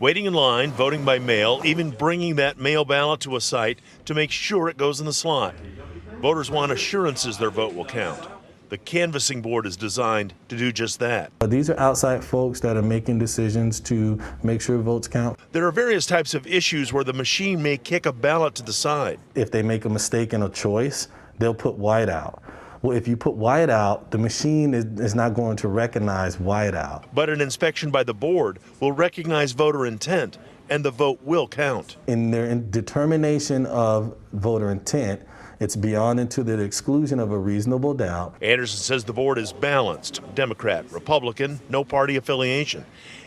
Waiting in line, voting by mail, even bringing that mail ballot to a site to make sure it goes in the slot. Voters want assurances their vote will count. The canvassing board is designed to do just that. These are outside folks that are making decisions to make sure votes count. There are various types of issues where the machine may kick a ballot to the side. If they make a mistake in a choice, they'll put white out. Well, if you put white out, the machine is not going to recognize white out. But an inspection by the board will recognize voter intent, and the vote will count. In their determination of voter intent, it's beyond and to the exclusion of a reasonable doubt. Anderson says the board is balanced, Democrat, Republican, no party affiliation,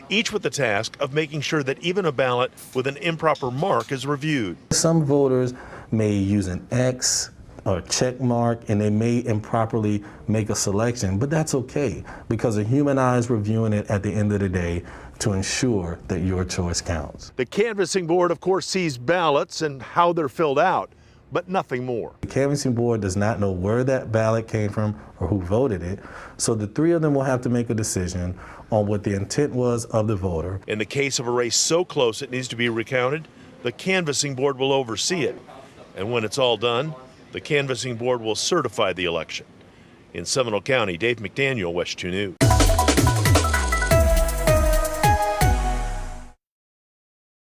each with the task of making sure that even a ballot with an improper mark is reviewed. Some voters may use an X or check mark, and they may improperly make a selection, but that's okay because a human eye is reviewing it at the end of the day to ensure that your choice counts. The canvassing board, of course, sees ballots and how they're filled out, but nothing more. The canvassing board does not know where that ballot came from or who voted it, so the three of them will have to make a decision on what the intent was of the voter. In the case of a race so close it needs to be recounted, the canvassing board will oversee it. And when it's all done, the canvassing board will certify the election. In Seminole County, Dave McDaniel, WESH 2 News.